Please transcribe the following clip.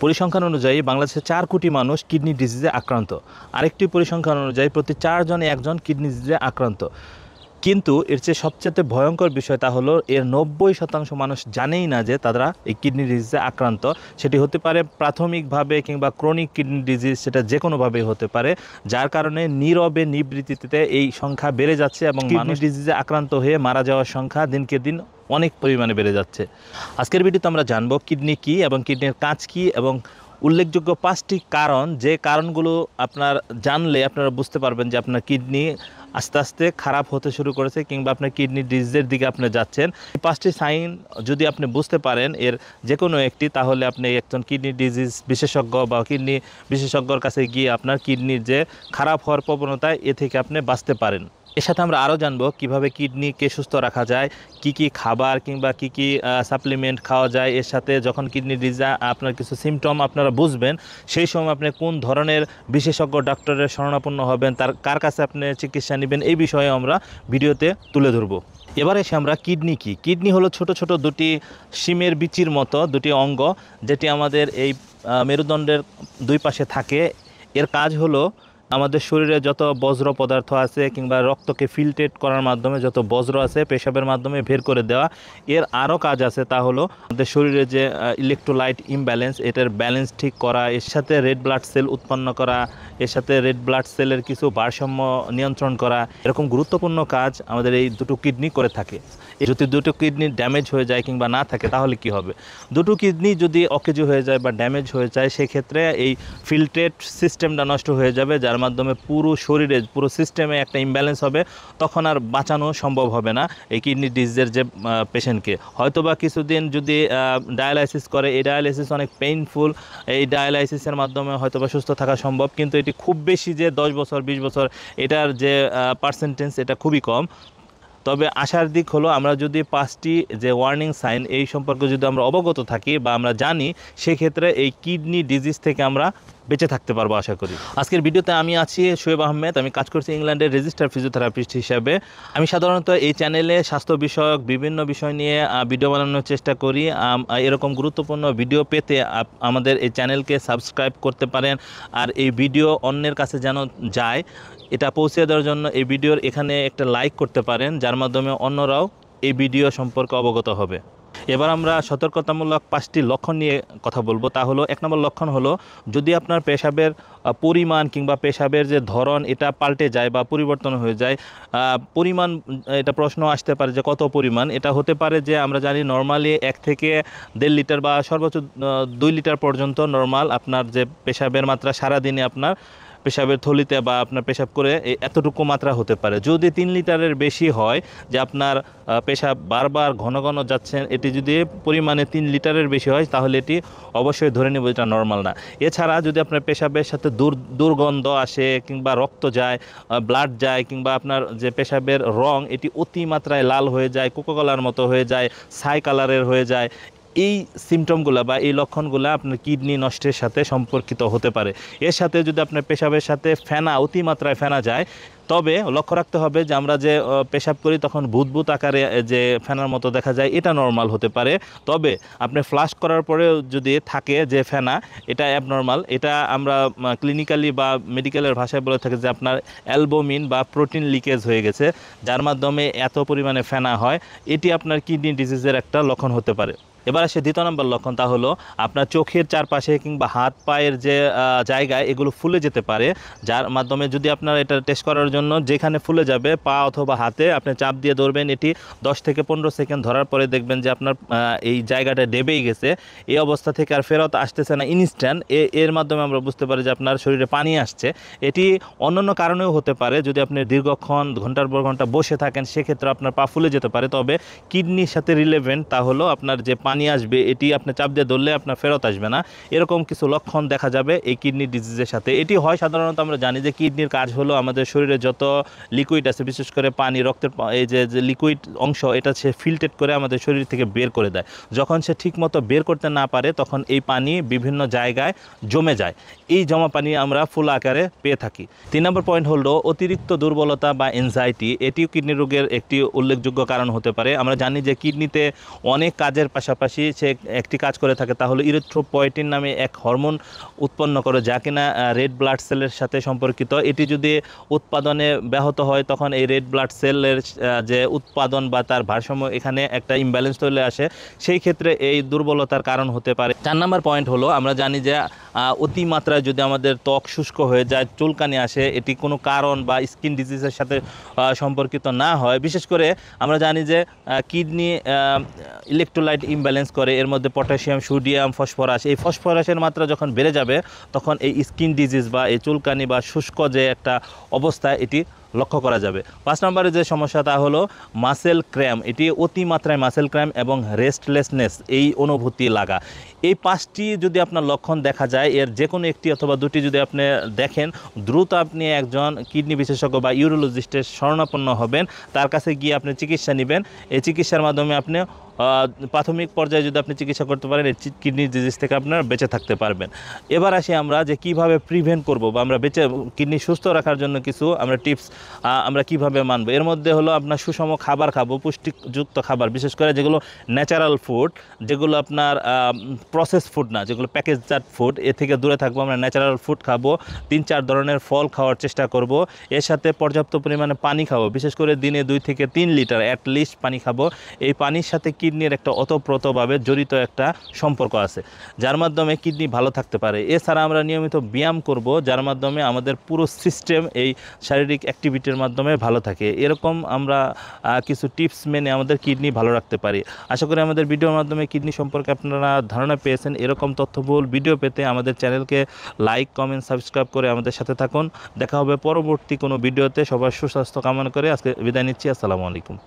পরিসংখ্যান অনুযায়ী বাংলাদেশে 4 কোটি মানুষ কিডনি ডিজিজে আক্রান্ত। আরেকটি পরিসংখ্যান অনুযায়ী প্রতি 4 জনে 1 জন কিডনি ডিজিজে আক্রান্ত। কিন্তু এর চেয়ে সবচেয়ে ভয়ঙ্কর বিষয় তা হলো এর 90% মানুষ জানেই না যে তারা এই কিডনি ডিজিজে আক্রান্ত। সেটি হতে পারে প্রাথমিকভাবে কিংবা ক্রনিক কিডনি ডিজিজ, সেটা যে কোনোভাবেই হতে পারে, যার কারণে নীরবে নিবৃত্তিতে এই সংখ্যা বেড়ে যাচ্ছে এবং কিডনি ডিজিজে আক্রান্ত হয়ে মারা যাওয়ার সংখ্যা দিনকে দিন অনেক পরিমাণে বেড়ে যাচ্ছে। আজকের ভিডিওতে আমরা জানবো কিডনি কী এবং কিডনির কাজ কী এবং উল্লেখযোগ্য 5টি কারণ, যে কারণগুলো আপনার জানলে আপনারা বুঝতে পারবেন যে আপনার কিডনি আস্তে আস্তে খারাপ হতে শুরু করেছে কিংবা আপনার কিডনি ডিজিজের দিকে আপনি যাচ্ছেন। এই 5টি সাইন যদি আপনি বুঝতে পারেন এর যে কোনো একটি, তাহলে আপনি একজন কিডনি ডিজিজ বিশেষজ্ঞ বা কিডনি বিশেষজ্ঞর কাছে গিয়ে আপনার কিডনির যে খারাপ হওয়ার প্রবণতা এ থেকে আপনি বাঁচতে পারেন। এর সাথে আমরা আরও জানবো কিভাবে কিডনিকে সুস্থ রাখা যায়, কি কি খাবার কিংবা কি কি সাপ্লিমেন্ট খাওয়া যায়। এর সাথে যখন কিডনি ডিজিজ আপনার কিছু সিমটম আপনারা বুঝবেন, সেই সময় আপনি কোন ধরনের বিশেষজ্ঞ ডক্টরের শরণাপন্ন হবেন, কার কাছে আপনি চিকিৎসা নেবেন, এই বিষয়ে আমরা ভিডিওতে তুলে ধরবো। এবার এসে আমরা কিডনি কী। কিডনি হলো ছোট ছোট দুটি শিমের বিচির মতো দুটি অঙ্গ, যেটি আমাদের এই মেরুদণ্ডের দুই পাশে থাকে। এর কাজ হলো আমাদের শরীরে যত বজ্র পদার্থ আছে কিংবা রক্তকে ফিল্ট্রেট করার মাধ্যমে যত বজ্র আছে পেশাবের মাধ্যমে বের করে দেওয়া। এর আরও কাজ আছে, তা হলো আমাদের শরীরে যে ইলেকট্রোলাইট ইমব্যালেন্স, এটার ব্যালেন্স ঠিক করা, এর সাথে রেড ব্লাড সেল উৎপন্ন করা, এর সাথে রেড ব্লাড সেলের কিছু ভারসাম্য নিয়ন্ত্রণ করা। এরকম গুরুত্বপূর্ণ কাজ আমাদের এই দুটো কিডনি করে থাকে। যদি দুটো কিডনি ড্যামেজ হয়ে যায় কিংবা না থাকে তাহলে কি হবে? দুটো কিডনি যদি অকেজো হয়ে যায় বা ড্যামেজ হয়ে যায়, সেক্ষেত্রে এই ফিল্ট্রেট সিস্টেমটা নষ্ট হয়ে যাবে, যার মাধ্যমে পুরো শরীরে পুরো সিস্টেমে একটা ইমব্যালেন্স হবে। তখন আর বাঁচানো সম্ভব হবে না এই কিডনি ডিজিজের যে পেশেন্টকে। হয়তোবা কিছুদিন যদি ডায়ালাইসিস করে, এই ডায়ালাইসিস অনেক পেইনফুল, এই ডায়ালাইসিসের মাধ্যমে হয়তোবা সুস্থ থাকা সম্ভব, কিন্তু এটি খুব বেশি যে 10 বছর 20 বছর এটার যে পার্সেন্টেজ এটা খুবই কম। তবে আশার দিক হলো আমরা যদি 5টি যে ওয়ার্নিং সাইন এই সম্পর্কে যদি আমরা অবগত থাকি বা আমরা জানি, সেক্ষেত্রে এই কিডনি ডিজিজ থেকে আমরা বেঁচে থাকতে পারবো আশা করি। আজকের ভিডিওতে আমি আছি শোয়েব আহমেদ। আমি কাজ করছি ইংল্যান্ডের রেজিস্টার ফিজিওথেরাপিস্ট হিসেবে। আমি সাধারণত এই চ্যানেলে স্বাস্থ্য বিষয়ক বিভিন্ন বিষয় নিয়ে ভিডিও বানানোর চেষ্টা করি। এরকম গুরুত্বপূর্ণ ভিডিও পেতে আমাদের এই চ্যানেলকে সাবস্ক্রাইব করতে পারেন। আর এই ভিডিও অন্যের কাছে যেন যায়, এটা পৌঁছে দেওয়ার জন্য এই ভিডিওর এখানে একটা লাইক করতে পারেন, যার মাধ্যমে অন্যরাও এই ভিডিও সম্পর্কে অবগত হবে। এবার আমরা সতর্কতামূলক 5টি লক্ষণ নিয়ে কথা বলবো। তা হলো, 1 নম্বর লক্ষণ হলো যদি আপনার পেশাবের পরিমাণ কিংবা পেশাবের যে ধরন এটা পাল্টে যায় বা পরিবর্তন হয়ে যায়। পরিমাণ, এটা প্রশ্ন আসতে পারে যে কত পরিমাণ। এটা হতে পারে যে আমরা জানি নর্মালি 1 থেকে 1.5 লিটার বা সর্বোচ্চ 2 লিটার পর্যন্ত নর্মাল আপনার যে পেশাবের মাত্রা সারাদিনে আপনার পেশাবের থলিতে বা আপনার পেশাব করে এতটুকু মাত্রা হতে পারে। যদি 3 লিটারের বেশি হয়, যে আপনার পেশাব বারবার ঘন ঘন যাচ্ছেন, এটি যদি পরিমাণে 3 লিটারের বেশি হয়, তাহলে এটি অবশ্যই ধরে নেব এটা নর্মাল না। এছাড়া যদি আপনার পেশাবের সাথে দুর্গন্ধ আসে কিংবা রক্ত যায়, ব্লাড যায়, কিংবা আপনার যে পেশাবের রং এটি অতিমাত্রায় লাল হয়ে যায়, কোকোকলার মতো হয়ে যায়, ছাই কালারের হয়ে যায়, এই সিমটমগুলো বা এই লক্ষণগুলো আপনার কিডনি নষ্টের সাথে সম্পর্কিত হতে পারে। এর সাথে যদি আপনার পেশাবের সাথে ফেনা, অতিমাত্রায় ফেনা যায়, তবে লক্ষ্য রাখতে হবে যে আমরা যে পেশাব করি তখন ভূত আকারে যে ফেনার মতো দেখা যায়, এটা নর্মাল হতে পারে। তবে আপনি ফ্লাশ করার পরেও যদি থাকে যে ফেনা, এটা অ্যাবনর্মাল। এটা আমরা ক্লিনিক্যালি বা মেডিকেলের ভাষায় বলে থাকি যে আপনার অ্যালবুমিন বা প্রোটিন লিকেজ হয়ে গেছে, যার মাধ্যমে এত পরিমাণে ফেনা হয়। এটি আপনার কিডনি ডিজিজের একটা লক্ষণ হতে পারে। এবার আসে 2 নম্বর লক্ষণ। তা হলো আপনার চোখের চারপাশে কিংবা হাত পায়ের যে জায়গায় এগুলো ফুলে যেতে পারে, যার মাধ্যমে যদি আপনার এটা টেস্ট করার জন্য যেখানে ফুলে যাবে পা অথবা হাতে আপনি চাপ দিয়ে ধরবেন, এটি 10 থেকে 15 সেকেন্ড ধরার পরে দেখবেন যে আপনার এই জায়গাটা ডেবেই গেছে। এই অবস্থা থেকে আর ফেরত আসতেছে না ইনস্ট্যান্ট। এর মাধ্যমে আমরা বুঝতে পারি যে আপনার শরীরে পানি আসছে। এটি অন্যান্য কারণেও হতে পারে। যদি আপনি দীর্ঘক্ষণ ঘন্টার পর ঘন্টা বসে থাকেন, সেক্ষেত্রে আপনার পা ফুলে যেতে পারে। তবে কিডনির সাথে রিলেভেন্ট, তা হলো আপনার যে পানি আসবে এটি আপনি চাপ দিয়ে ধরলে আপনার ফেরত আসবে না। এরকম কিছু লক্ষণ দেখা যাবে এই কিডনি ডিজিজের সাথে। এটি হয় সাধারণত, আমরা জানি যে কিডনির কাজ হলো আমাদের শরীরে যত লিকুইড আছে, বিশেষ করে পানি, রক্তের এই যে লিকুইড অংশ, এটা সে ফিল্ট্রেট করে আমাদের শরীর থেকে বের করে দেয়। যখন সে ঠিকমতো বের করতে না পারে, তখন এই পানি বিভিন্ন জায়গায় জমে যায়। এই জমা পানি আমরা ফুল আকারে পেয়ে থাকি। 3 নম্বর পয়েন্ট হলো অতিরিক্ত দুর্বলতা বা এনজাইটি। এটিও কিডনি রোগের একটি উল্লেখযোগ্য কারণ হতে পারে। আমরা জানি যে কিডনিতে অনেক কাজের পাশাপাশি পাশাপাশি সে একটি কাজ করে থাকে, তা হলো ইরিথ্রোপয়েটিন নামে এক হরমোন উৎপন্ন করে, যা কিনা রেড ব্লাড সেলের সাথে সম্পর্কিত। এটি যদি উৎপাদনে ব্যাহত হয় তখন এই রেড ব্লাড সেলের যে উৎপাদন বা তার ভারসাম্য এখানে একটা ইমব্যালেন্স চলে আসে, সেই ক্ষেত্রে এই দুর্বলতার কারণ হতে পারে। 4 নম্বর পয়েন্ট হলো, আমরা জানি যে অতিমাত্রায় যদি আমাদের ত্বক শুষ্ক হয়ে যায়, চুলকানি আসে, এটি কোনো কারণ বা স্কিন ডিজিজের সাথে সম্পর্কিত না হয়। বিশেষ করে আমরা জানি যে কিডনি ইলেকট্রোলাইট ইমব্যালেন্স করে, এর মধ্যে পটাশিয়াম, সোডিয়াম, ফসফরাস। এই ফসফরাসের মাত্রা যখন বেড়ে যাবে তখন এই স্কিন ডিজিজ বা এই চুলকানি বা শুষ্ক যে একটা অবস্থা এটি লক্ষ্য করা যাবে। 5 নম্বরে যে সমস্যা তা হলো মাসেল ক্র্যাম। এটি অতিমাত্রায় মাসেল ক্র্যাম এবং রেস্টলেসনেস এই অনুভূতি লাগা। এই 5টি যদি আপনার লক্ষণ দেখা যায়, এর যে কোনো একটি অথবা দুটি যদি আপনি দেখেন, দ্রুত আপনি একজন কিডনি বিশেষজ্ঞ বা ইউরোলজিস্টের শরণাপন্ন হবেন, তার কাছে গিয়ে আপনি চিকিৎসা নেবেন। এই চিকিৎসার মাধ্যমে আপনি প্রাথমিক পর্যায়ে যদি আপনি চিকিৎসা করতে পারেন, এই কিডনি ডিজিজ থেকে আপনার বেঁচে থাকতে পারবেন। এবার আসি আমরা যে কিভাবে প্রিভেন্ট করব বা আমরা কিডনি সুস্থ রাখার জন্য কিছু আমরা টিপস আমরা কিভাবে মানব। এর মধ্যে হলো আপনার সুষম খাবার খাবো, পুষ্টিযুক্ত খাবার, বিশেষ করে যেগুলো ন্যাচারাল ফুড, যেগুলো আপনার প্রসেস ফুড না, যেগুলো প্যাকেজজাত ফুড, এ থেকে দূরে থাকবো। আমরা ন্যাচারাল ফুড খাবো, 3-4 ধরনের ফল খাওয়ার চেষ্টা করব। এর সাথে পর্যাপ্ত পরিমাণে পানি খাবো, বিশেষ করে দিনে 2 থেকে 3 লিটার অ্যাটলিস্ট পানি খাবো। এই পানির সাথে কিডনির একটা ওতপ্রোতভাবে জড়িত একটা সম্পর্ক আছে, যার মাধ্যমে কিডনি ভালো থাকতে পারে। এছাড়া আমরা নিয়মিত ব্যায়াম করব, যার মাধ্যমে আমাদের পুরো সিস্টেম এই শারীরিক অ্যাক্টিভিটির মাধ্যমে ভালো থাকে। এরকম আমরা কিছু টিপস মেনে আমাদের কিডনি ভালো রাখতে পারি। আশা করি আমাদের ভিডিওর মাধ্যমে কিডনি সম্পর্কে আপনারা ধারণা পেয়েছেন। এরকম তথ্যবহুল ভিডিও পেতে আমাদের চ্যানেলকে লাইক, কমেন্ট, সাবস্ক্রাইব করে আমাদের সাথে থাকুন। দেখা হবে পরবর্তী কোনো ভিডিওতে। সবার সুস্বাস্থ্য কামনা করে আজকে বিদায় নিচ্ছি। আসসালামু আলাইকুম।